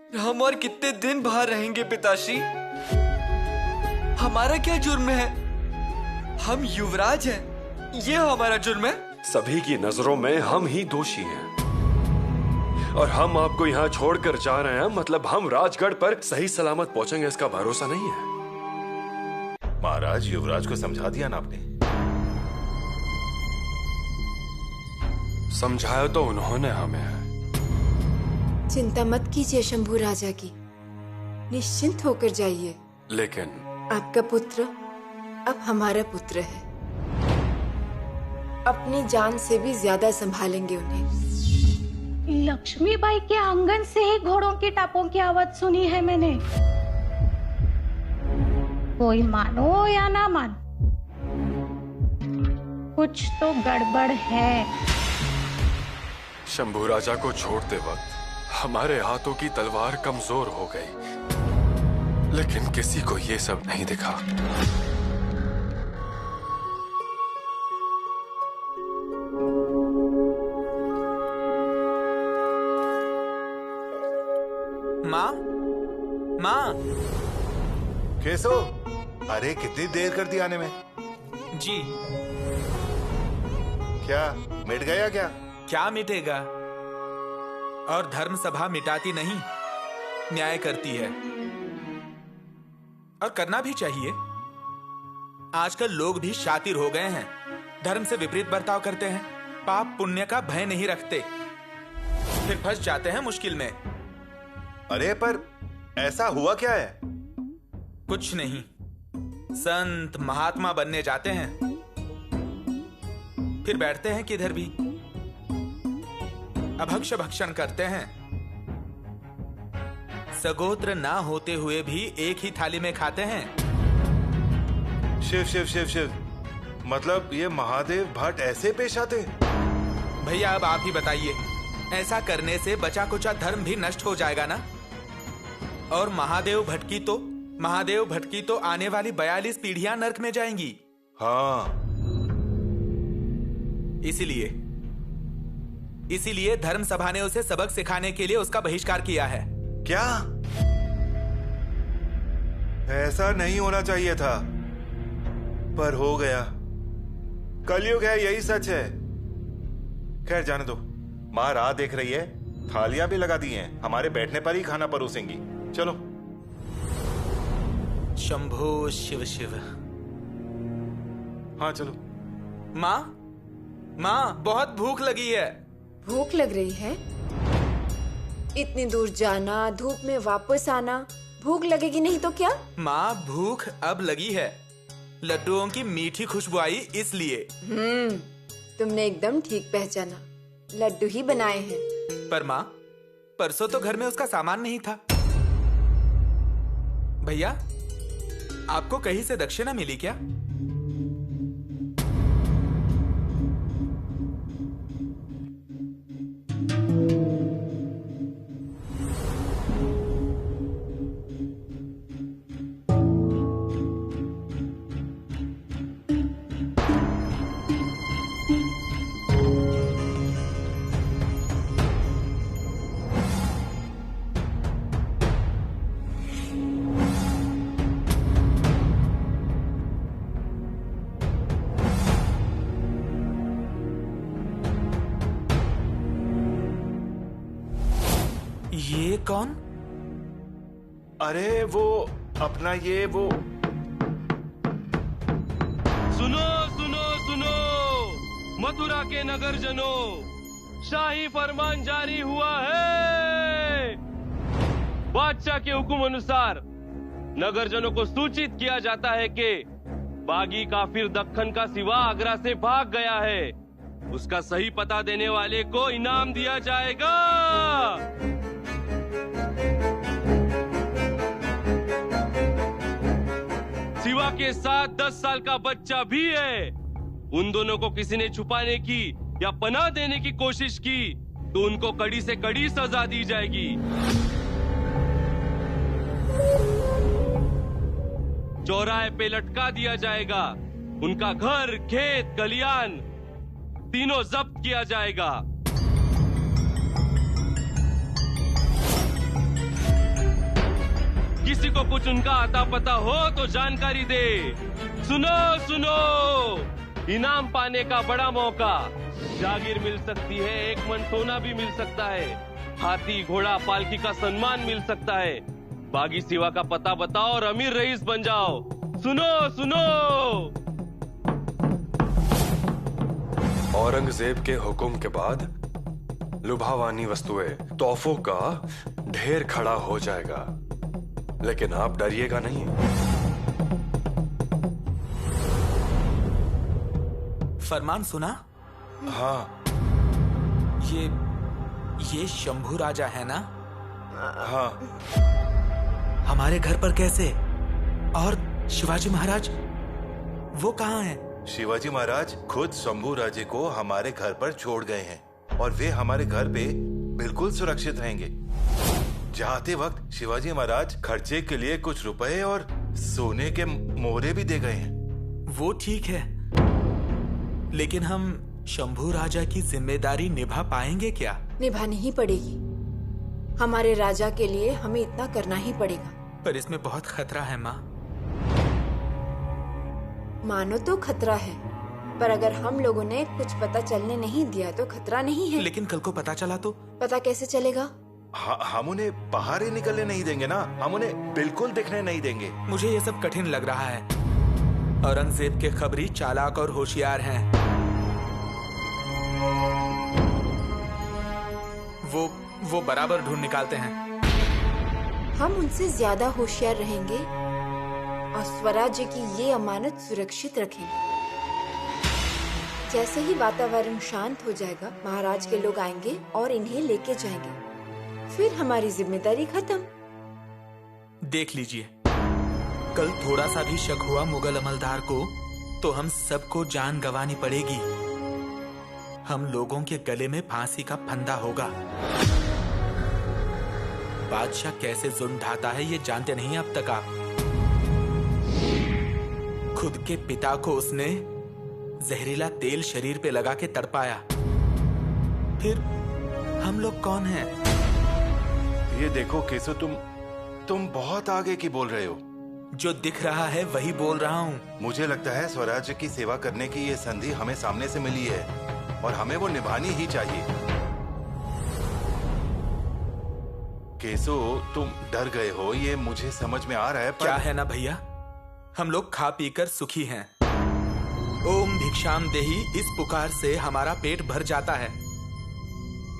हम और कितने दिन बाहर रहेंगे पिताश्री? हमारा क्या जुर्म है? हम युवराज हैं, ये हमारा जुर्म है? सभी की नजरों में हम ही दोषी हैं और हम आपको यहाँ छोड़कर जा रहे हैं, मतलब हम राजगढ़ पर सही सलामत पहुंचेंगे इसका भरोसा नहीं है। महाराज, युवराज को समझा दिया ना आपने? समझाया तो उन्होंने हमें। चिंता मत कीजिए शंभू राजा की, निश्चिंत होकर जाइए। लेकिन आपका पुत्र अब हमारा पुत्र है, अपनी जान से भी ज्यादा संभालेंगे उन्हें। लक्ष्मीबाई के आंगन से ही घोड़ों की टापों की आवाज सुनी है मैंने। कोई मानो या ना मानो, कुछ तो गड़बड़ है। शंभू राजा को छोड़ते वक्त हमारे हाथों की तलवार कमजोर हो गई, लेकिन किसी को ये सब नहीं दिखा। माँ, माँ। कैसो? अरे कितनी देर कर दी आने में? जी। क्या मिट गया क्या? क्या मिटेगा? और धर्म सभा मिटाती नहीं, न्याय करती है, और करना भी चाहिए। आजकल लोग भी शातिर हो गए हैं, धर्म से विपरीत बर्ताव करते हैं, पाप पुण्य का भय नहीं रखते, फिर फंस जाते हैं मुश्किल में। अरे पर ऐसा हुआ क्या है? कुछ नहीं, संत महात्मा बनने जाते हैं, फिर बैठते हैं किधर भी, अभक्ष भक्षण करते हैं, सगोत्र ना होते हुए भी एक ही थाली में खाते हैं। शिव शिव शिव शिव, मतलब ये महादेव भट्ट ऐसे पेश आते? भैया अब आप ही बताइए, ऐसा करने से बचा कुचा धर्म भी नष्ट हो जाएगा ना? और महादेव भट्ट की तो आने वाली 42 पीढ़ियां नरक में जाएंगी। हाँ, इसीलिए धर्म सभा ने उसे सबक सिखाने के लिए उसका बहिष्कार किया है। क्या? ऐसा नहीं होना चाहिए था, पर हो गया। कलयुग है, यही सच है। खैर जाने दो। माँ राह देख रही है, थालियां भी लगा दी हैं, हमारे बैठने पर ही खाना परोसेंगी। चलो। शंभो शिव शिव। हाँ चलो। माँ, बहुत भूख लगी है। भूख लग रही है? इतनी दूर जाना, धूप में वापस आना, भूख लगेगी नहीं तो क्या? माँ, भूख अब लगी है, लड्डुओं की मीठी खुशबू आई इसलिए। तुमने एकदम ठीक पहचाना, लड्डू ही बनाए हैं। पर माँ, परसों तो घर में उसका सामान नहीं था। भैया, आपको कहीं से दक्षिणा मिली क्या? ये कौन? अरे वो अपना ये वो। सुनो सुनो सुनो, मथुरा के नगर जनों, शाही फरमान जारी हुआ है। बादशाह के हुक्म अनुसार नगर जनों को सूचित किया जाता है कि बागी काफिर दक्कन का सिवा आगरा से भाग गया है। उसका सही पता देने वाले को इनाम दिया जाएगा। शिवा के साथ 10 साल का बच्चा भी है। उन दोनों को किसी ने छुपाने की या पनाह देने की कोशिश की तो उनको कड़ी से कड़ी सजा दी जाएगी। चौराहे पे लटका दिया जाएगा। उनका घर, खेत, खलियान तीनों जब्त किया जाएगा। किसी को कुछ उनका आता पता हो तो जानकारी दे। सुनो सुनो, इनाम पाने का बड़ा मौका, जागीर मिल सकती है, एक मन सोना भी मिल सकता है, हाथी घोड़ा पालकी का सम्मान मिल सकता है। बागी सिवा का पता बताओ और अमीर रईस बन जाओ। सुनो सुनो। औरंगजेब के हुक्म के बाद लुभावानी वस्तुएं, तोहफों का ढेर खड़ा हो जाएगा, लेकिन आप डरिएगा नहीं। फरमान सुना? हाँ ये शंभू राजा है ना? हाँ। हमारे घर पर कैसे? और शिवाजी महाराज वो कहाँ हैं? शिवाजी महाराज खुद शंभू राजे को हमारे घर पर छोड़ गए हैं और वे हमारे घर पे बिल्कुल सुरक्षित रहेंगे। जाते वक्त शिवाजी महाराज खर्चे के लिए कुछ रुपए और सोने के मोहरे भी दे गए हैं। वो ठीक है, लेकिन हम शंभू राजा की जिम्मेदारी निभा पाएंगे क्या? निभानी ही पड़ेगी। हमारे राजा के लिए हमें इतना करना ही पड़ेगा। पर इसमें बहुत खतरा है माँ। मानो तो खतरा है, पर अगर हम लोगों ने कुछ पता चलने नहीं दिया तो खतरा नहीं है। लेकिन कल को पता चला तो? पता कैसे चलेगा? हम उन्हें बाहर ही निकलने नहीं देंगे ना, हम उन्हें बिल्कुल दिखने नहीं देंगे। मुझे ये सब कठिन लग रहा है। औरंगजेब के खबरी चालाक और होशियार हैं। वो बराबर ढूंढ निकालते हैं। हम उनसे ज्यादा होशियार रहेंगे और स्वराज्य की ये अमानत सुरक्षित रखेंगे। जैसे ही वातावरण शांत हो जाएगा, महाराज के लोग आएंगे और इन्हें लेके जाएंगे। फिर हमारी जिम्मेदारी खत्म। देख लीजिए, कल थोड़ा सा भी शक हुआ मुगल अमलदार को तो हम सबको जान गंवानी पड़ेगी। हम लोगों के गले में फांसी का फंदा होगा। बादशाह कैसे जुल्म ढाता है ये जानते नहीं अब तक आप। खुद के पिता को उसने जहरीला तेल शरीर पे लगा के तड़पाया। फिर हम लोग कौन हैं? ये देखो केसो, तुम बहुत आगे की बोल रहे हो। जो दिख रहा है वही बोल रहा हूँ। मुझे लगता है स्वराज्य की सेवा करने की ये संधि हमें सामने से मिली है और हमें वो निभानी ही चाहिए। केसो, तुम डर गए हो, ये मुझे समझ में आ रहा है, पर क्या है ना भैया, हम लोग खा पीकर सुखी हैं। ओम भिक्षाम देही इस पुकार से हमारा पेट भर जाता है।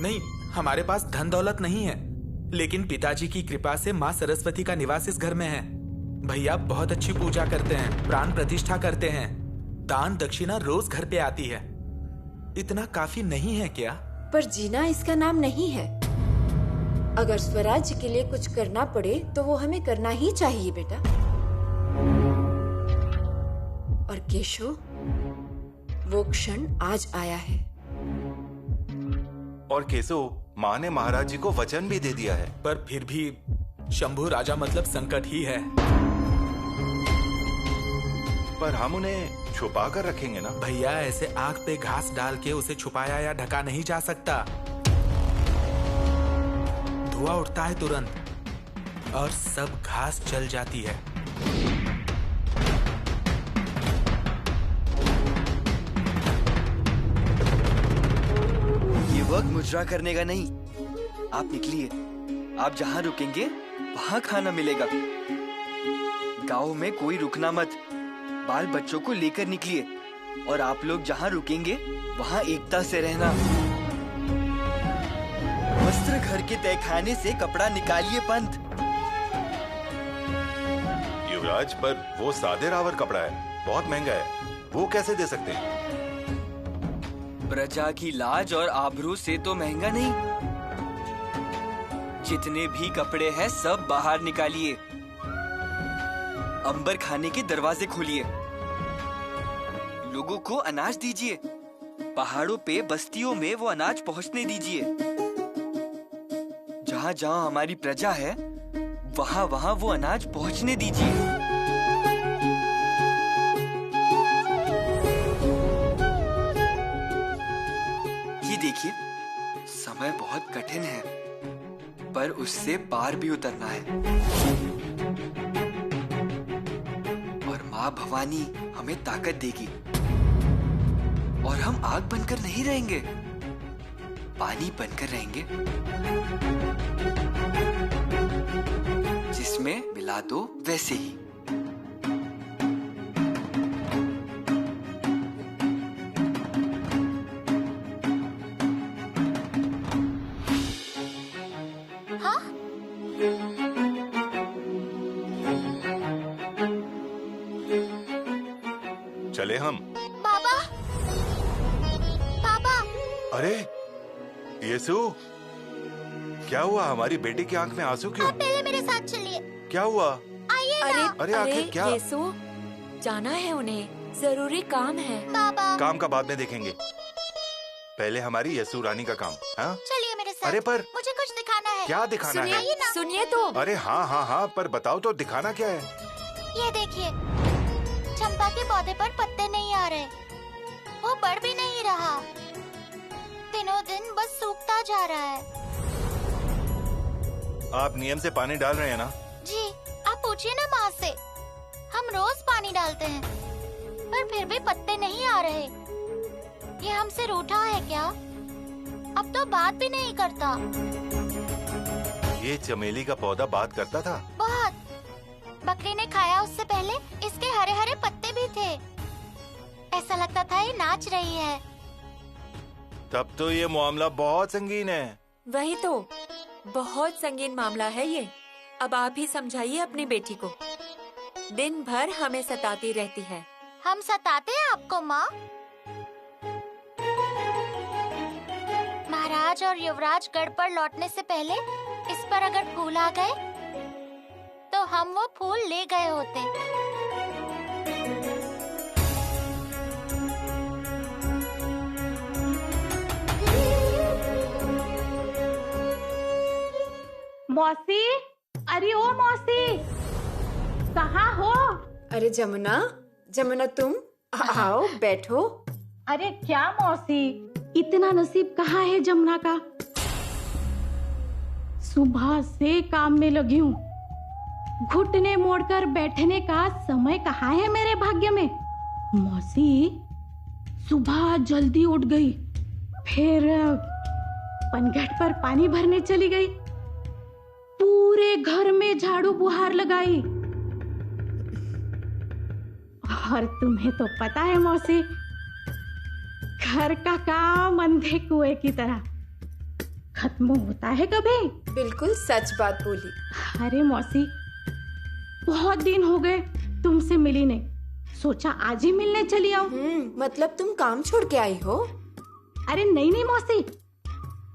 नहीं, हमारे पास धन दौलत नहीं है, लेकिन पिताजी की कृपा से माँ सरस्वती का निवास इस घर में है। भैया बहुत अच्छी पूजा करते हैं, प्राण प्रतिष्ठा करते हैं, दान दक्षिणा रोज घर पे आती है। इतना काफी नहीं है क्या? पर जीना इसका नाम नहीं है। अगर स्वराज्य के लिए कुछ करना पड़े तो वो हमें करना ही चाहिए बेटा। और केशव, वो क्षण आज आया है। और केसो, माँ ने महाराज जी को वचन भी दे दिया है। पर फिर भी शंभू राजा मतलब संकट ही है। पर हम उन्हें छुपा कर रखेंगे ना भैया। ऐसे आग पे घास डाल के उसे छुपाया या ढका नहीं जा सकता। धुआं उठता है तुरंत और सब घास जल जाती है। ये वक्त मुजरा करने का नहीं। आप निकलिए, आप जहाँ रुकेंगे वहाँ खाना मिलेगा। गांव में कोई रुकना मत, बाल बच्चों को लेकर निकलिए और आप लोग जहाँ रुकेंगे वहाँ एकता से रहना। वस्त्र घर के तहखाने से कपड़ा निकालिए पंत। युवराज, पर वो सादे रावर कपड़ा है, बहुत महंगा है, वो कैसे दे सकते हैं? प्रजा की लाज और आबरू से तो महंगा नहीं। जितने भी कपड़े हैं सब बाहर निकालिए। अंबर खाने के दरवाजे खोलिए। लोगों को अनाज दीजिए। पहाड़ों पे बस्तियों में वो अनाज पहुंचने दीजिए। जहाँ जहाँ हमारी प्रजा है वहाँ वहाँ वो अनाज पहुंचने दीजिए। ये देखिए, समय बहुत कठिन है, पर उससे पार भी उतरना है। माँ भवानी हमें ताकत देगी और हम आग बनकर नहीं रहेंगे, पानी बनकर रहेंगे, जिसमें मिला दो वैसे ही। चले हम। पापा, पापा, अरे यीशु, क्या हुआ? हमारी बेटी की आंख में आंसू क्यों? आप पहले मेरे साथ चलिए। क्या हुआ? आइए अरे ना। अरे आखिर क्या? यीशु, जाना है उन्हें, जरूरी काम है। पापा, काम का बाद में देखेंगे, पहले हमारी यीशु रानी का काम। हाँ चलिए मेरे साथ। अरे पर मुझे कुछ दिखाना है। क्या दिखाना है? आइए ना। सुनिए तो। अरे हाँ हाँ हाँ, पर बताओ तो दिखाना क्या है? ये देखिए, चंपा के पौधे पर पत्ते नहीं आ रहे, वो बढ़ भी नहीं रहा, दिनों दिन बस सूखता जा रहा है। आप नियम से पानी डाल रहे हैं ना? जी, आप पूछिए ना माँ से। हम रोज पानी डालते हैं, पर फिर भी पत्ते नहीं आ रहे। ये हमसे रूठा है क्या? अब तो बात भी नहीं करता। ये चमेली का पौधा बात करता था? बहुत। बकरी ने खाया उससे पहले इसके हरे हरे पत्ते भी थे। ऐसा लगता था ये नाच रही है। तब तो ये मामला बहुत संगीन है। वही तो, बहुत संगीन मामला है ये। अब आप ही समझाइए अपनी बेटी को, दिन भर हमें सताती रहती है। हम सताते हैं आपको माँ? महाराज और युवराज गढ़ पर लौटने से पहले इस पर अगर फूल आ गए तो हम वो फूल ले गए होते। मौसी, अरे ओ मौसी, कहाँ हो? अरे जमुना, जमुना तुम आओ, बैठो। अरे क्या मौसी, इतना नसीब कहाँ है जमुना का? सुबह से काम में लगी हूँ, घुटने मोड़कर बैठने का समय कहाँ है मेरे भाग्य में। मौसी सुबह जल्दी उठ गई, फिर पनघट पर पानी भरने चली गई, पूरे घर में झाड़ू बुहार लगाई। और तुम्हें तो पता है मौसी, घर का काम अंधे कुएं की तरह खत्म होता है कभी? बिल्कुल सच बात बोली। अरे मौसी, बहुत दिन हो गए तुमसे मिली नहीं, सोचा आज ही मिलने चली आऊं। मतलब तुम काम छोड़ के आई हो? अरे नहीं नहीं मौसी,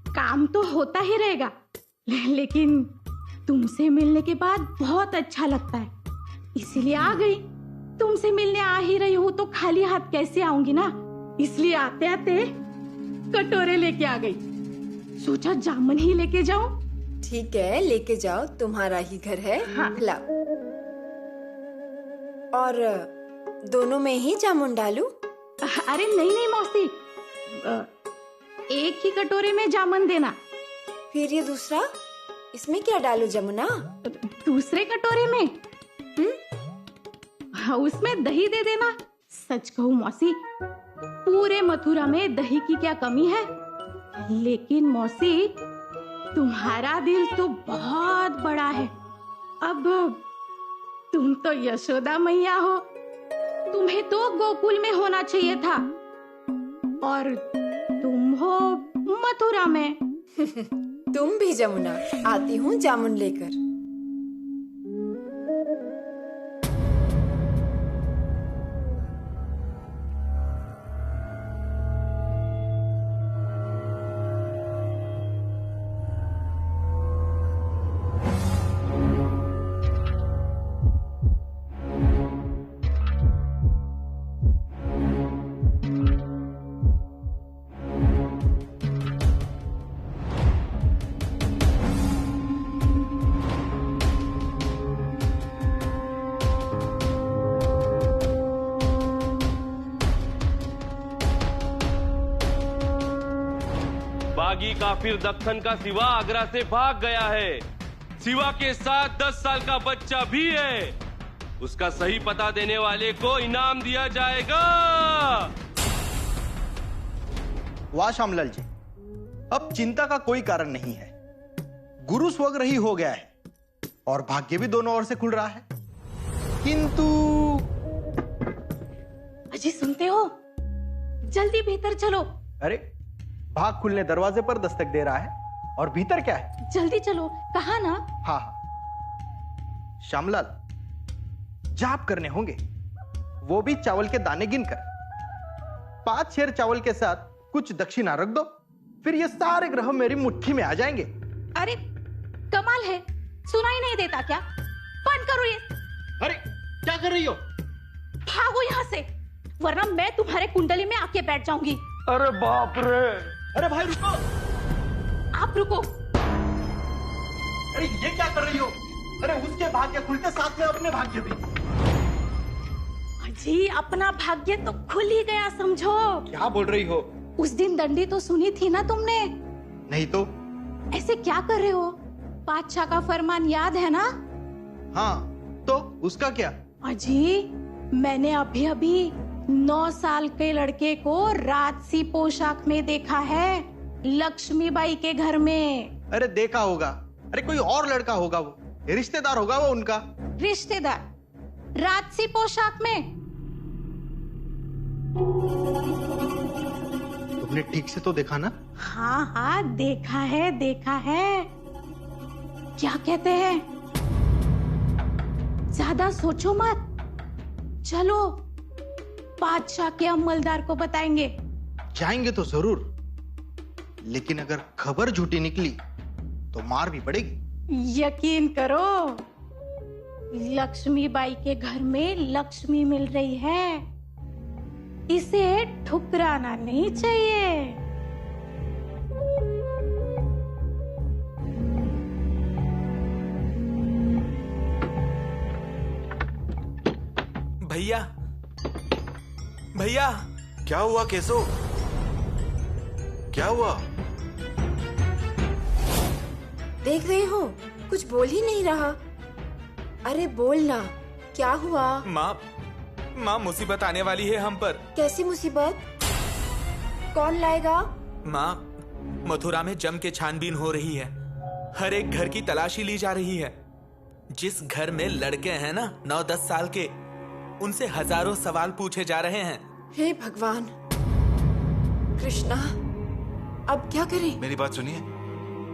काम तो होता ही रहेगा, लेकिन तुमसे मिलने के बाद बहुत अच्छा लगता है, इसीलिए आ गई। तुमसे मिलने आ ही रही हूँ तो खाली हाथ कैसे आऊंगी ना, इसलिए आते आते कटोरे लेके आ गई, सोचा जामुन ही लेके जाऊं। ठीक है, लेके जाओ, तुम्हारा ही घर है। हाँ। लाओ। और दोनों में ही जामुन डालूं? अरे नहीं नहीं मौसी, एक ही कटोरे में जामुन देना। फिर ये दूसरा, इसमें क्या डालूं जमुना? दूसरे कटोरे में हाँ, उसमें दही दे देना। सच कहूँ मौसी, पूरे मथुरा में दही की क्या कमी है, लेकिन मौसी तुम्हारा दिल तो बहुत बड़ा है। अब तुम तो यशोदा मैया हो, तुम्हें तो गोकुल में होना चाहिए था, और तुम हो मथुरा में। तुम भी जमुना, आती हूँ जामुन लेकर। बागी काफिर दक्खन का सिवा आगरा से भाग गया है। सिवा के साथ 10 साल का बच्चा भी है। उसका सही पता देने वाले को इनाम दिया जाएगा। वाह श्यामलाल जी, अब चिंता का कोई कारण नहीं है। गुरु स्वग्रही हो गया है और भाग्य भी दोनों ओर से खुल रहा है। किंतु अजी सुनते हो, जल्दी भीतर चलो। अरे भाग खुलने दरवाजे पर दस्तक दे रहा है और भीतर क्या है? जल्दी चलो, कहा ना। हाँ हाँ श्यामलाल, जाप करने होंगे, वो भी चावल के दाने गिनकर। 5 शेर चावल के साथ कुछ दक्षिणा रख दो, फिर ये सारे ग्रह मेरी मुट्ठी में आ जाएंगे। अरे कमाल है, सुनाई नहीं देता क्या? बंद करो ये। अरे क्या कर रही हो? भागो यहाँ से, वरना मैं तुम्हारे कुंडली में आके बैठ जाऊंगी। अरे बाप रे! अरे भाई रुको! आप रुको। अरे ये क्या कर रही हो? अरे उसके भाग्य खुलते साथ में अपने भाग्य भी। जी अपना भाग्य तो खुल ही गया समझो। क्या बोल रही हो? उस दिन दंडी तो सुनी थी ना तुमने? नहीं तो। ऐसे क्या कर रहे हो? बादशाह का फरमान याद है ना? हाँ तो उसका क्या? अजी मैंने अभी अभी 9 साल के लड़के को राजसी पोशाक में देखा है, लक्ष्मीबाई के घर में। अरे देखा होगा, अरे कोई और लड़का होगा, वो रिश्तेदार होगा वो उनका। रिश्तेदार राजसी पोशाक में? तुमने ठीक से तो देखा ना? हाँ हाँ देखा है, देखा है। क्या कहते हैं, ज्यादा सोचो मत, चलो बादशाह के अमलदार को बताएंगे। जाएंगे तो जरूर, लेकिन अगर खबर झूठी निकली तो मार भी पड़ेगी। यकीन करो, लक्ष्मीबाई के घर में लक्ष्मी मिल रही है, इसे ठुकराना नहीं चाहिए। भैया, भैया! क्या हुआ केसो? क्या हुआ? देख रहे हो, कुछ बोल ही नहीं रहा। अरे बोल ना, क्या हुआ? माँ मुसीबत आने वाली है हम पर। कैसी मुसीबत? कौन लाएगा? माँ, मथुरा में जम के छानबीन हो रही है, हर एक घर की तलाशी ली जा रही है। जिस घर में लड़के हैं ना 9-10 साल के, उनसे हजारों सवाल पूछे जा रहे हैं। हे भगवान कृष्णा, अब क्या करें? मेरी बात सुनिए,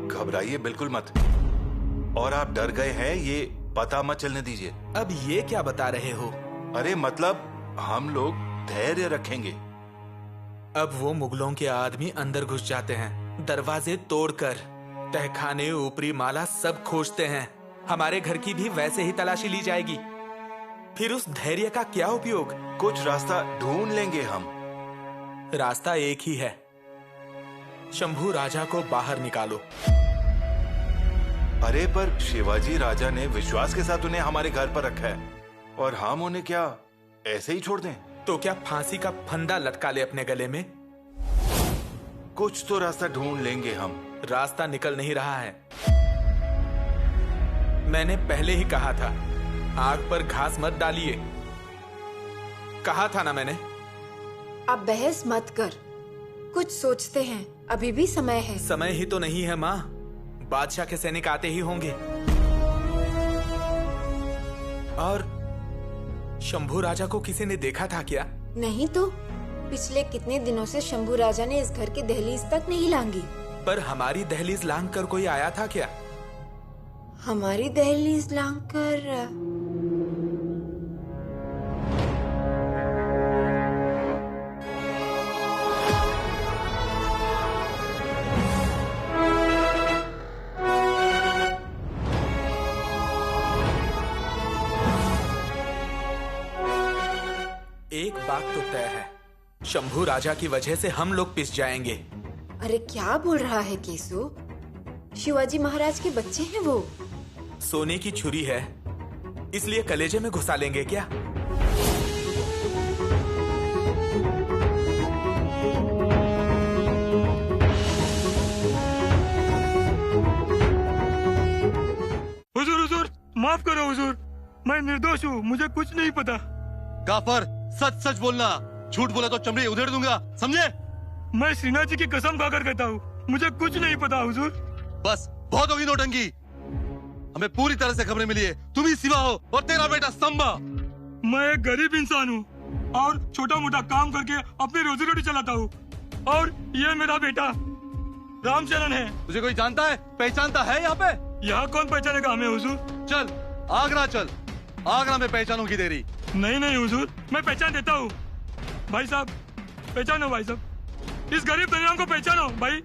घबराइए बिल्कुल मत, और आप डर गए हैं ये पता मत चलने दीजिए। अब ये क्या बता रहे हो? अरे मतलब हम लोग धैर्य रखेंगे। अब वो मुगलों के आदमी अंदर घुस जाते हैं, दरवाजे तोड़कर, तहखाने, ऊपरी माला सब खोजते हैं। हमारे घर की भी वैसे ही तलाशी ली जाएगी। फिर उस धैर्य का क्या उपयोग? कुछ रास्ता ढूंढ लेंगे हम। रास्ता एक ही है, शंभू राजा को बाहर निकालो। अरे पर शिवाजी राजा ने विश्वास के साथ उन्हें हमारे घर पर रखा है, और हम उन्हें क्या ऐसे ही छोड़ दें? तो क्या फांसी का फंदा लटका ले अपने गले में? कुछ तो रास्ता ढूंढ लेंगे हम। रास्ता निकल नहीं रहा है। मैंने पहले ही कहा था, आग पर घास मत डालिए। कहा था ना मैंने। अब बहस मत कर, कुछ सोचते हैं, अभी भी समय है। समय ही तो नहीं है माँ, बादशाह के सैनिक आते ही होंगे। और शंभू राजा को किसी ने देखा था क्या? नहीं तो, पिछले कितने दिनों से शंभू राजा ने इस घर की दहलीज तक नहीं लांगी। पर हमारी दहलीज लांग कर कोई आया था क्या? हमारी दहलीज लांग कर? एक बात तो तय है, शंभू राजा की वजह से हम लोग पिस जाएंगे। अरे क्या बोल रहा है केसु? शिवाजी महाराज के बच्चे हैं वो। सोने की छुरी है, इसलिए कलेजे में घुसा लेंगे क्या? हुजूर हुजूर, माफ करो हुजूर, मैं निर्दोष हूँ, मुझे कुछ नहीं पता। काफर, सच सच बोलना, झूठ बोला तो चमड़ी उधेड़ दूंगा, समझे? मैं श्रीनाथ जी की कसम खाकर कहता हूँ, मुझे कुछ नहीं पता हुजूर। बस बहुत होगी नौटंकी। हमें पूरी तरह से खबरें मिली है, तुम ही सिवा हो और तेरा बेटा संबा। मैं एक गरीब इंसान हूँ और छोटा मोटा काम करके अपनी रोजी रोटी चलाता हूँ, और ये मेरा बेटा रामचरण है। तुझे कोई जानता है, पहचानता है यहाँ पे? यहाँ कौन पहचानेगा हमें हुजूर? चल आगरा चल, आगरा में पहचानूंगी तेरी। नहीं नहीं हुजूर, मैं पहचान देता हूँ। भाई साहब पहचानो, भाई साहब इस गरीब दुनिया को पहचानो। भाई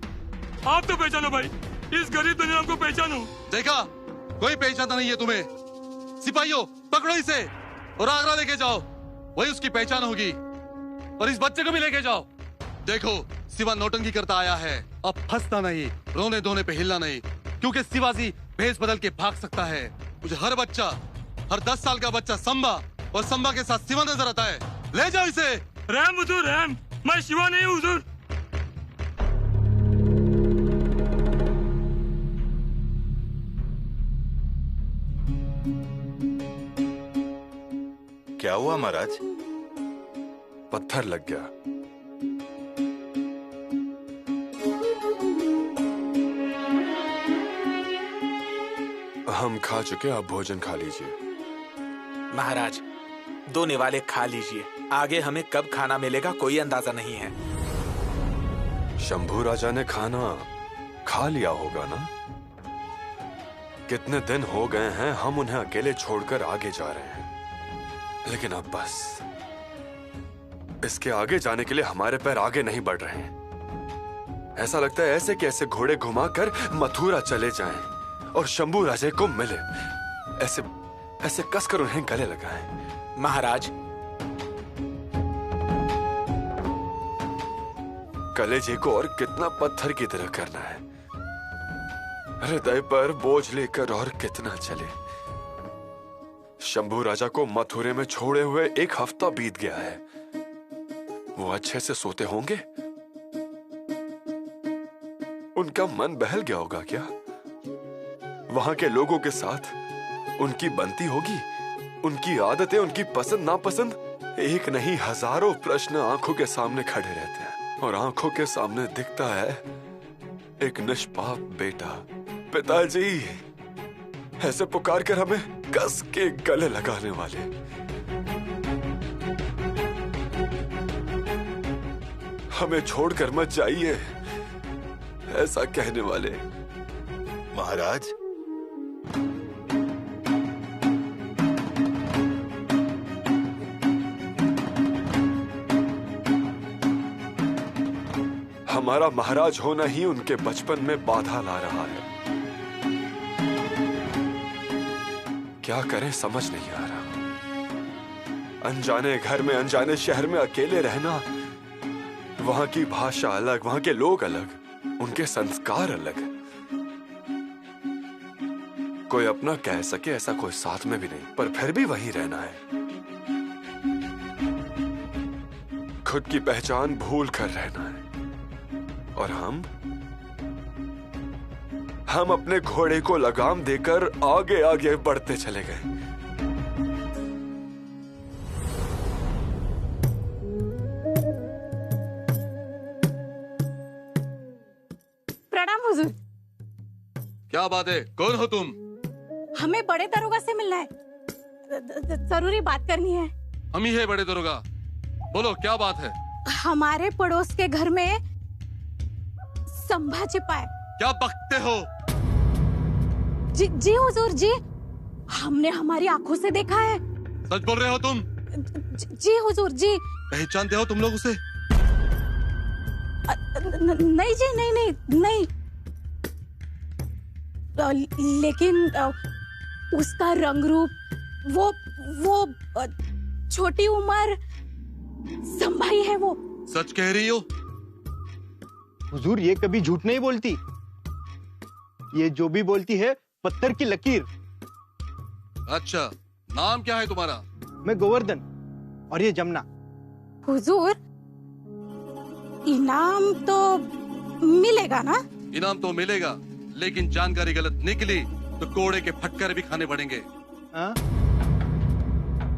आप तो पहचानो, भाई इस गरीब दुनिया को पहचानो। देखा, कोई पहचानता नहीं है तुम्हें। सिपाहियों पकड़ो इसे और आगरा लेके जाओ, वही उसकी पहचान होगी। और इस बच्चे को भी लेके जाओ। देखो शिवा नौटंकी करता आया है, अब फंसना नहीं, रोने धोने पे हिलना नहीं, क्योंकि शिवाजी भेष बदल के भाग सकता है। मुझे हर बच्चा, हर 10 साल का बच्चा संबा और संबा के साथ शिवा नजर आता है। ले जाओ इसे। रहम हुजूर रहम, मैं शिवा नहीं हूँ हुजूर। क्या हुआ महाराज? पत्थर लग गया। हम खा चुके, आप भोजन खा लीजिए। महाराज, 2 निवाले खा लीजिए, आगे हमें कब खाना मिलेगा कोई अंदाजा नहीं है। शंभू राजा ने खाना खा लिया होगा ना? कितने दिन हो गए हैं हम उन्हें अकेले छोड़कर आगे जा रहे हैं, लेकिन अब बस इसके आगे जाने के लिए हमारे पैर आगे नहीं बढ़ रहे हैं। ऐसा लगता है ऐसे कैसे घोड़े घुमाकर मथुरा चले जाएं और शंभू राजे को मिले, ऐसे ऐसे कसकर उन्हें गले लगाएं। महाराज, कलेजे को और कितना पत्थर की तरह करना है, हृदय पर बोझ लेकर और कितना चले। शंभू राजा को मथुरे में छोड़े हुए 1 हफ्ता बीत गया है। वो अच्छे से सोते होंगे? उनका मन बहल गया होगा क्या? वहां के लोगों के साथ उनकी बनती होगी? उनकी आदतें, उनकी पसंद नापसंद, एक नहीं हजारों प्रश्न आंखों के सामने खड़े रहते हैं, और आंखों के सामने दिखता है एक निष्पाप बेटा। पिताजी, ऐसे पुकार कर हमें कस के गले लगाने वाले। हमें छोड़कर मत जाइए, ऐसा कहने वाले। महाराज, हमारा महाराज होना ही उनके बचपन में बाधा ला रहा है। क्या करें समझ नहीं आ रहा। अनजाने घर में, अनजाने शहर में अकेले रहना, वहां की भाषा अलग, वहां के लोग अलग, उनके संस्कार अलग। कोई अपना कह सके ऐसा कोई साथ में भी नहीं, पर फिर भी वहीं रहना है। खुद की पहचान भूल कर रहना है। और हम अपने घोड़े को लगाम देकर आगे आगे बढ़ते चले गए। प्रणाम हुजूर। क्या बात है, कौन हो तुम? हमें बड़े दरोगा से मिलना है, जरूरी बात करनी है। हम ही है बड़े दरोगा, बोलो क्या बात है? हमारे पड़ोस के घर में संभा छिपा है। क्या बकते हो? जी हुजूर जी, हमने हमारी आंखों से देखा है। सच बोल रहे हो तुम? जी हुजूर जी। पहचानते हो तुम लोग उसे? नहीं जी, नहीं। लेकिन उसका रंग रूप, वो छोटी उम्र, संभाई है वो। सच कह रही हो? हुजूर, ये कभी झूठ नहीं बोलती। ये जो भी बोलती है पत्थर की लकीर। अच्छा, नाम क्या है तुम्हारा? मैं गोवर्धन, और ये जमुना। हुजूर, इनाम तो मिलेगा ना? इनाम तो मिलेगा, लेकिन जानकारी गलत निकली तो कोड़े के फटकर भी खाने पड़ेंगे।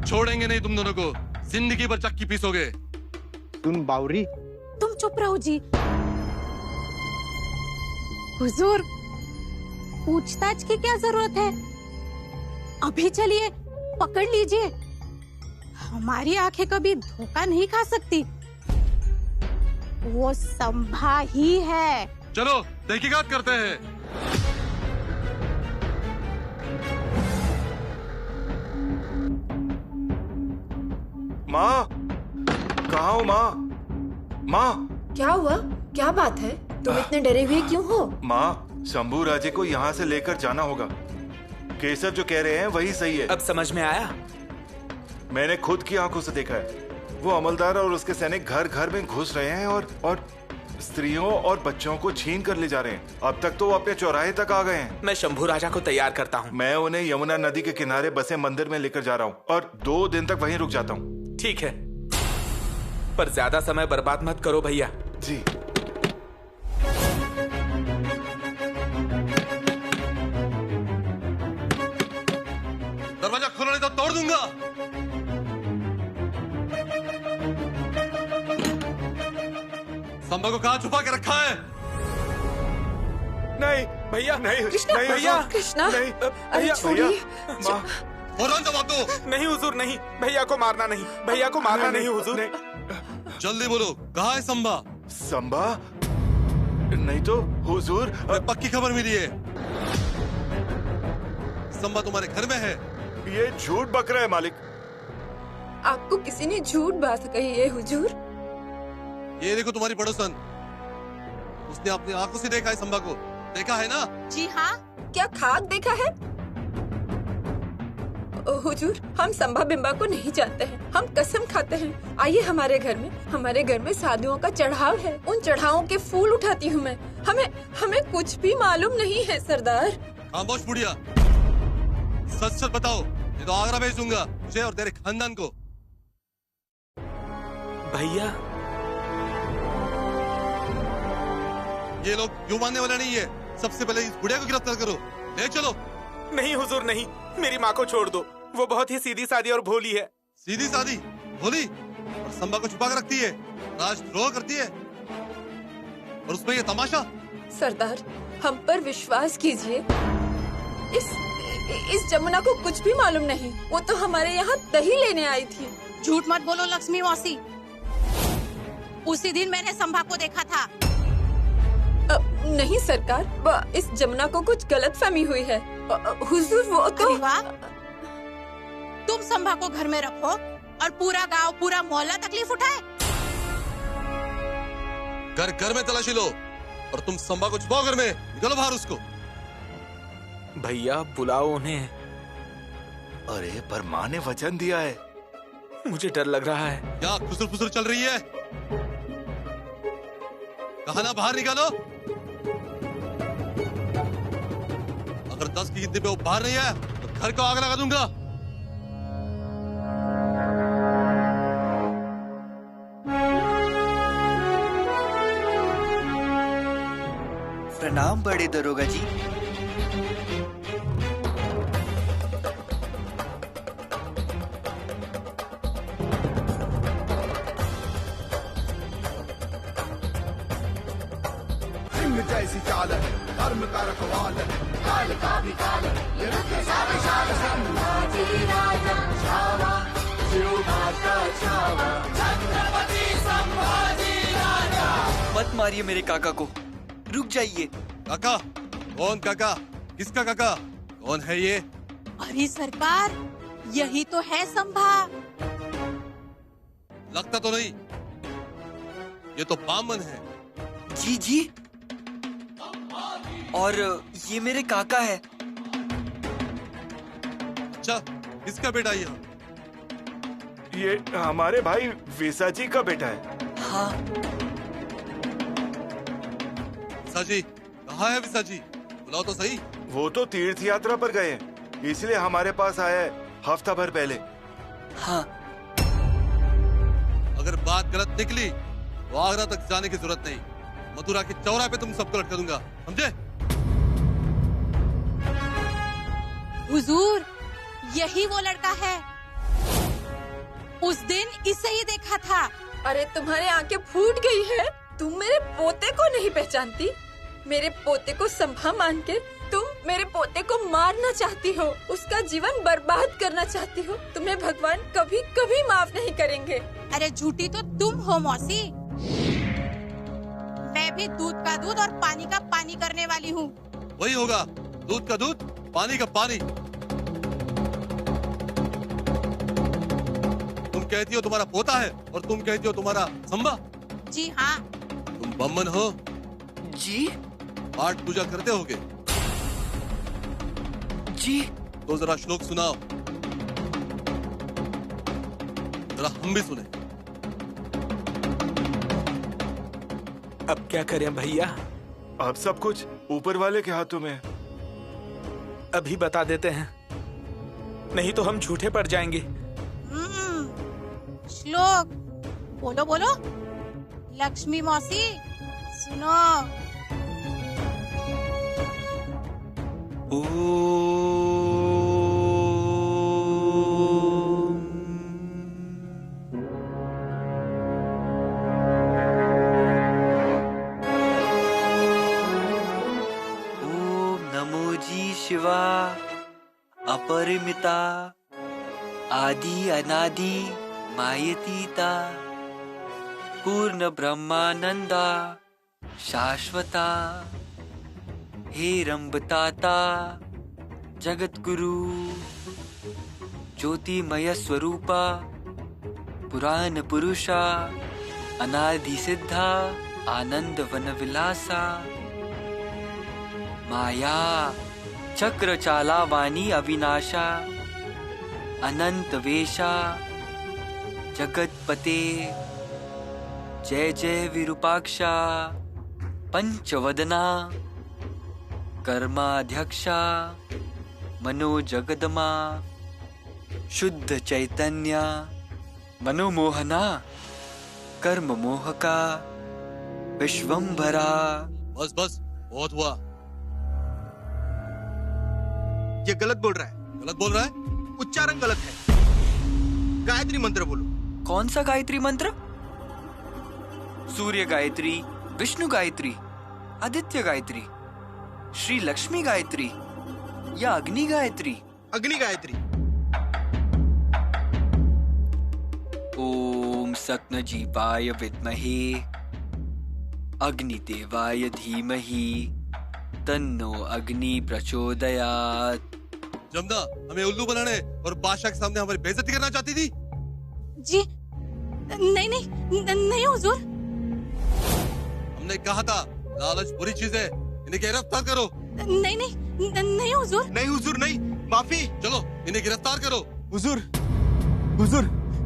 छोड़ेंगे नहीं तुम दोनों को, जिंदगी भर चक्की पीसोगे। सुन बावरी, तुम चुप रहो जी। हुजूर, पूछताछ की क्या जरूरत है? अभी चलिए, पकड़ लीजिए। हमारी आंखें कभी धोखा नहीं खा सकती। वो संभा ही है। चलो तहकीकात करते हैं। माँ, कहाँ हो माँ? माँ, क्या हुआ? क्या बात है? तुम इतने डरे हुए क्यों हो? माँ, शंभू राजे को यहाँ से लेकर जाना होगा। केसर जो कह रहे हैं वही सही है। अब समझ में आया? मैंने खुद की आंखों से देखा है। वो अमलदार और उसके सैनिक घर घर में घुस रहे हैं और स्त्रियों और बच्चों को छीन कर ले जा रहे हैं। अब तक तो वो अपने चौराहे तक आ गए हैं। मैं शंभू राजा को तैयार करता हूँ। मैं उन्हें यमुना नदी के किनारे बसे मंदिर में लेकर जा रहा हूँ और 2 दिन तक वहीं रुक जाता हूँ। ठीक है, पर ज्यादा समय बर्बाद मत करो भैया। जी। दरवाजा खोलो नहीं तो तोड़ दूंगा। संभा को कहाँ छुपा के रखा है? नहीं भैया, नहीं कृष्णा, नहीं भैया, हुजूर, कृष्णा, नहीं अरे भैया, छोड़िए। माँ, फौरन जवाब दो। नहीं हुजूर, नहीं। भैया को मारना नहीं, भैया को मारना नहीं हुजूर। जल्दी बोलो, कहाँ है संभा? संभा? नहीं तो हुजूर। पक्की खबर मिली है, संभा तुम्हारे घर में है। ये झूठ बक रहा है मालिक। आपको किसी ने झूठ बात कही है हुजूर? ये देखो तुम्हारी पड़ोसन, उसने अपनी आंखों से देखा है संभा को। देखा है ना? जी हाँ। क्या खाक देखा है? हुजूर, हम संभा बिंबा को नहीं जानते हैं। हम कसम खाते हैं। आइए हमारे घर में साधुओं का चढ़ाव है। उन चढ़ावों के फूल उठाती हूँ मैं। हमें कुछ भी मालूम नहीं है सरदार। खामोश बुढ़िया, सच सच बताओ, ये तो आगरा भेज दूंगा तुझे और तेरे खानदान को। भैया, ये लोग यूं मानने वाला नहीं है। सबसे पहले इस बुढ़िया को गिरफ्तार करो, ले चलो। नहीं हुजूर, नहीं। मेरी माँ को छोड़ दो। वो बहुत ही सीधी सादी और भोली है। सीधी सादी भोली और संभा को छुपा कर रखती है, राजद्रोह करती है, और उसमें ये तमाशा। सरदार, हम पर विश्वास कीजिए। इस जमुना को कुछ भी मालूम नहीं। वो तो हमारे यहाँ दही लेने आई थी। झूठ मत बोलो लक्ष्मी मौसी। उसी दिन मैंने संभा को देखा था। नहीं सरकार, इस जमुना को कुछ गलतफहमी हुई है। हुजूर, वो तो। तुम संभा को घर में रखो और पूरा गांव, पूरा मोहल्ला तकलीफ उठाए। घर घर में तलाशी लो और तुम संभा को छुपाओ घर में। निकलो बाहर उसको। भैया, बुलाओ उन्हें। अरे पर माँ ने वचन दिया है। मुझे डर लग रहा है। क्या खुसर फुसर चल रही है? कहा ना बाहर निकालो। अगर 10 की गिनती पे वो बाहर नहीं आया तो घर को आग लगा दूंगा। प्रणाम बड़े दरोगा जी। जैसी चाल है, धर्म का रखवाल है, काल का भी काल है, ये रुके सारे शाल संभाजी राजा छावा, शिव माता छावा, छत्रपति संभाजी राजा। मत मारिए मेरे काका को, रुक जाइए। काका? कौन काका? किसका काका? कौन है ये? अरे सरकार, यही तो है संभा। लगता तो नहीं, ये तो बामन है। जी जी, और ये मेरे काका है। अच्छा, किसका बेटा ये हमारे भाई विसा जी का बेटा है। हाँ। विसा जी कहाँ है? विसा जी बुलाओ तो सही। वो तो तीर्थ यात्रा पर गए हैं, इसलिए हमारे पास आया है हफ्ता भर पहले। हाँ। अगर बात गलत निकली तो आगरा तक जाने की जरूरत नहीं, मथुरा के चौराहे पे तुम सबको लटका दूंगा, समझे? हुजूर, यही वो लड़का है। उस दिन इसे ही देखा था। अरे तुम्हारी आंखें फूट गई है, तुम मेरे पोते को नहीं पहचानती। मेरे पोते को संभा मान के तुम मेरे पोते को मारना चाहती हो, उसका जीवन बर्बाद करना चाहती हो। तुम्हें भगवान कभी कभी माफ नहीं करेंगे। अरे झूठी तो तुम हो मौसी। मैं भी दूध का दूध और पानी का पानी करने वाली हूँ। वही होगा, दूध का दूध, पानी का पानी। तुम कहती हो तुम्हारा पोता है और तुम कहती हो तुम्हारा संभा। जी हाँ। तुम बम्मन हो जी? पाठ पूजा करते होगे जी? तो जरा श्लोक सुनाओ, जरा हम भी सुने। अब क्या करें भैया? अब सब कुछ ऊपर वाले के हाथों में। अभी बता देते हैं, नहीं तो हम झूठे पड़ जाएंगे। श्लोक बोलो बोलो। लक्ष्मी मौसी सुनो। शिवा अपरिमिता आदि अनादि मायतीता पूर्ण ब्रह्मानंदा शाश्वता हे रंबताता जगतगुरु ज्योतिमय स्वरूपा पुराण पुरुषा अनादि सिद्धा आनंद वन विलासा माया चक्र चाला वाणी अविनाशा अनंत वेशा जगतपते जय जय विरूपाक्षा पंचवदना कर्माध्यक्षा मनोजगदमा शुद्ध चैतन्य मनोमोहना कर्म मोहका विश्वंभरा। बस बस बहुत हुआ। ये गलत बोल रहा है। गलत बोल रहा है? उच्चारण गलत है। गायत्री मंत्र बोलो। कौन सा गायत्री मंत्र? सूर्य गायत्री, विष्णु गायत्री, आदित्य गायत्री, श्री लक्ष्मी गायत्री या अग्नि गायत्री? अग्नि गायत्री। ओम सक्नजीवाय विद्महे अग्निदेवाय धीमहि तन्नो अग्नि प्रचोदयात्। जमुना, हमें उल्लू बनाने और बादशाह के सामने हमारी बेइज्जती करना चाहती थी? जी नहीं नहीं नहीं हुजूर। हमने कहा था लालच बुरी चीज है, इन्हें गिरफ्तार करो। नहीं नहीं नहीं हुजूर। नहीं हुजूर नहीं, माफी। चलो इन्हें गिरफ्तार करो। हुजूर हुजूर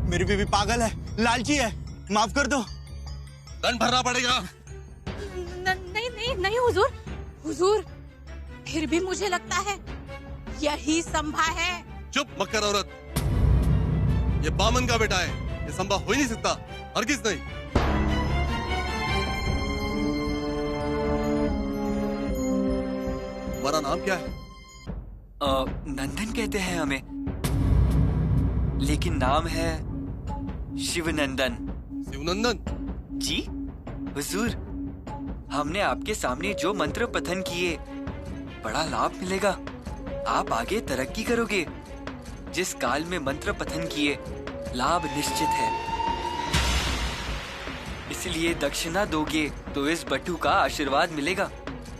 मेरी बीवी पागल है, लालची है, माफ कर दो। दंड भरना पड़ेगा। नहीं नहीं नहीं हुजूर। हुजूर फिर भी मुझे लगता है यही संभा है। चुप मक्कर औरत, ये बामन का बेटा है, ये संभा हो ही नहीं सकता, हरगिज नहीं। तुम्हारा नाम क्या है? नंदन कहते हैं हमें, लेकिन नाम है शिवनंदन। शिवनंदन? जी हुजूर, हमने आपके सामने जो मंत्र पठन किए, बड़ा लाभ मिलेगा। आप आगे तरक्की करोगे। जिस काल में मंत्र पठन किए, लाभ निश्चित है। इसलिए दक्षिणा दोगे तो इस बटू का आशीर्वाद मिलेगा।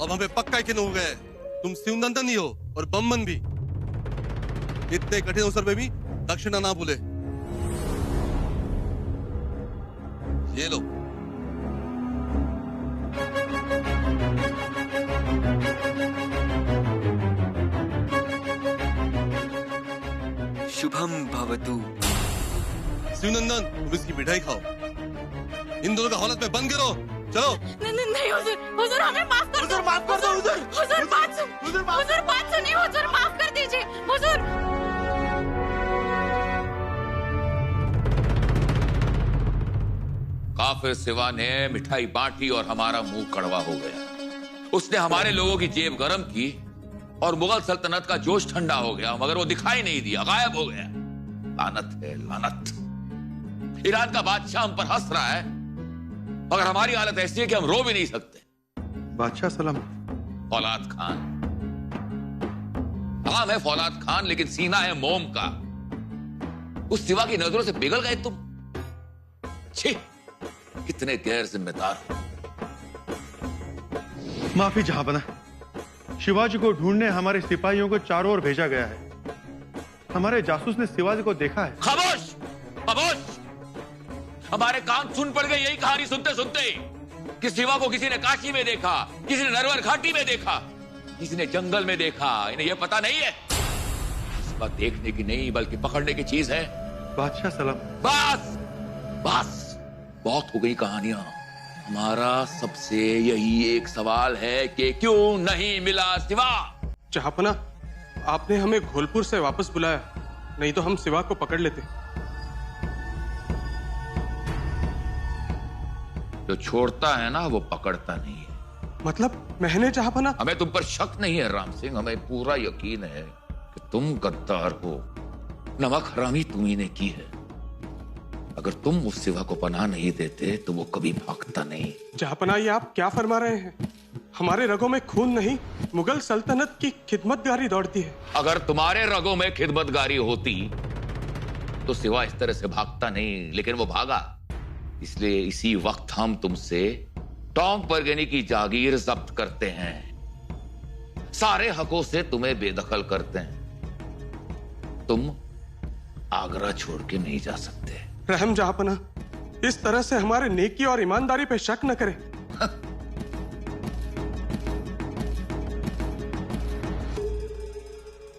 अब हमें पक्का यकीन हो गया है, तुम शिवनंदन ही हो और बम्मन भी। इतने कठिन अवसर में भी दक्षिणा ना भूले। ये लो। शुभम भवतु। शिवनंदन, तुम इसकी मिठाई खाओ। इन दोनों का हालत में बंद करो। चलो। नहीं हुजूर, हुजूर हमें माफ कर दो। हुजूर माफ कर दो। हुजूर हुजूर बात सुन। हुजूर बात सुनिए। हुजूर माफ कर दीजिए। हुजूर काफिर सिवा ने मिठाई बांटी और हमारा मुंह कड़वा हो गया। उसने हमारे लोगों की जेब गरम की और मुगल सल्तनत का जोश ठंडा हो गया, मगर वो दिखाई नहीं दिया, गायब हो गया। लानत है, लानत। ईरान का बादशाह हम पर हंस रहा है, मगर हमारी हालत ऐसी है कि हम रो भी नहीं सकते। बादशाह सलाम। फौलाद खान, नाम है फौलाद खान, लेकिन सीना है मोम का। उस सिवा की नजरों से पिघल गए तुम। छी, कितने गैर जिम्मेदार हो। माफी जहांपना, शिवाजी को ढूंढने हमारे सिपाहियों को चारों ओर भेजा गया है। हमारे जासूस ने शिवाजी को देखा है। खामोश, खामोश। हमारे कान सुन पड़ गए यही कहानी सुनते सुनते कि शिवा को किसी ने काशी में देखा, किसी ने नरवर घाटी में देखा, किसी ने जंगल में देखा। इन्हें यह पता नहीं है इस बात देखने की नहीं बल्कि पकड़ने की चीज है। बादशाह सलाम। बस बस, बहुत हो गई कहानियां। हमारा सबसे यही एक सवाल है कि क्यों नहीं मिला शिवा? जहांपना, आपने हमें घोलपुर से वापस बुलाया, नहीं तो हम शिवा को पकड़ लेते। जो छोड़ता है ना वो पकड़ता नहीं है। मतलब मैंने जहांपना? हमें तुम पर शक नहीं है राम सिंह, हमें पूरा यकीन है कि तुम गद्दार हो। नमक हरामी तुम्ही ने की है। अगर तुम उस सिवा को पनाह नहीं देते तो वो कभी भागता नहीं। जहांपना, ये आप क्या फरमा रहे हैं? हमारे रगों में खून नहीं, मुगल सल्तनत की खिदमतगारी दौड़ती है। अगर तुम्हारे रगों में खिदमतगारी होती तो सिवा इस तरह से भागता नहीं, लेकिन वो भागा। इसलिए इसी वक्त हम तुमसे टोंक परगनी की जागीर जब्त करते हैं, सारे हकों से तुम्हें बेदखल करते हैं। तुम आगरा छोड़ के नहीं जा सकते। रहम जहांपना, इस तरह से हमारे नेकी और ईमानदारी पे शक न करें।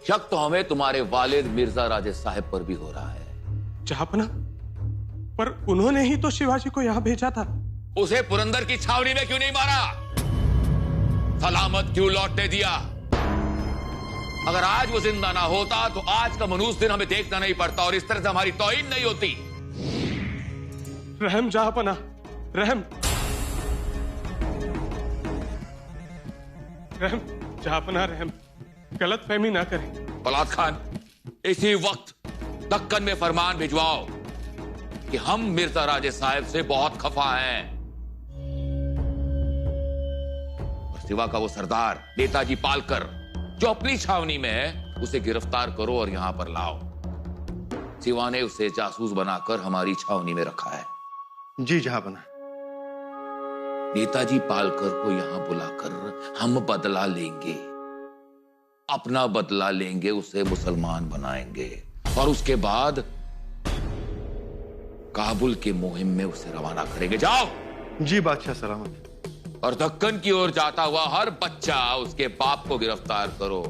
शक तो हमें तुम्हारे वालिद मिर्जा राजे साहब पर भी हो रहा है। जहांपना, पर उन्होंने ही तो शिवाजी को यहां भेजा था। उसे पुरंदर की छावनी में क्यों नहीं मारा? सलामत क्यों लौटने दिया? अगर आज वो जिंदा ना होता तो आज का मनूस दिन हमें देखना नहीं पड़ता और इस तरह से हमारी तौहीन नहीं होती। रहम जहांपना, रहम। रहम जहांपना, रहम। गलत फहमी ना करें। फौलाद खान, इसी वक्त दक्कन में फरमान भिजवाओ कि हम मिर्जा राजे साहब से बहुत खफा हैं। और सिवा का वो सरदार नेताजी पालकर जो अपनी छावनी में है, उसे गिरफ्तार करो और यहां पर लाओ। सिवा ने उसे जासूस बनाकर हमारी छावनी में रखा है। जी जहांपना। नेताजी पालकर को यहां बुलाकर हम बदला लेंगे, अपना बदला लेंगे, उसे मुसलमान बनाएंगे और उसके बाद काबुल के मुहिम में उसे रवाना करेंगे। जाओ। जी बादशाह सलामत। और दक्कन की ओर जाता हुआ हर बच्चा उसके बाप को गिरफ्तार करो,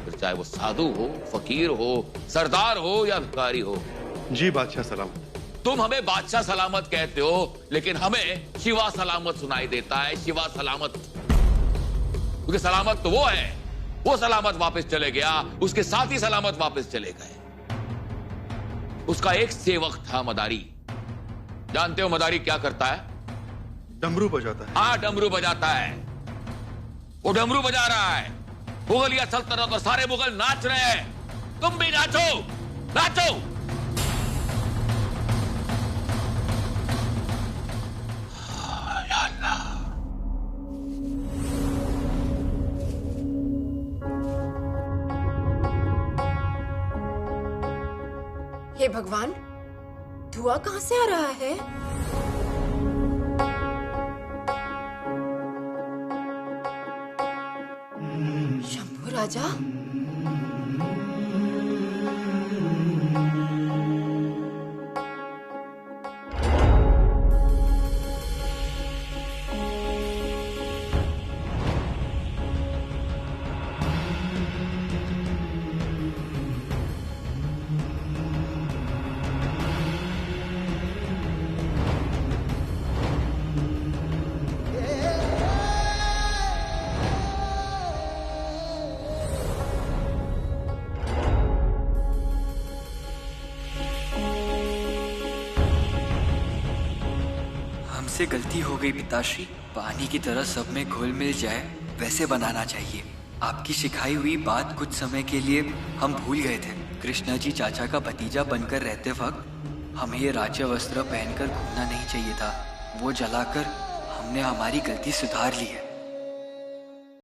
फिर चाहे वो साधु हो, फकीर हो, सरदार हो या भिखारी हो। जी बादशाह सलामत। तुम हमें बादशाह सलामत कहते हो, लेकिन हमें शिवा सलामत सुनाई देता है। शिवा सलामत, क्योंकि सलामत तो वो है, वो सलामत वापस चले गया, उसके साथी सलामत वापस चले गए। उसका एक सेवक था मदारी। जानते हो मदारी क्या करता है? डमरू बजाता है। हाँ, डमरू बजाता है। वो डमरू बजा रहा है। मुगलिया सल्तनत और सारे मुगल नाच रहे हैं। तुम भी नाचो, नाचो। हे भगवान, धुआं कहां से आ रहा है? शंभू राजा, हमसे गलती हो गई पिताश्री। पानी की तरह सब में घुल मिल जाए वैसे बनाना चाहिए। आपकी सिखाई हुई बात कुछ समय के लिए हम भूल गए थे। कृष्णा जी चाचा का भतीजा बनकर रहते वक्त हमें ये राज्य वस्त्र पहनकर घूमना नहीं चाहिए था। वो जलाकर हमने हमारी गलती सुधार ली है।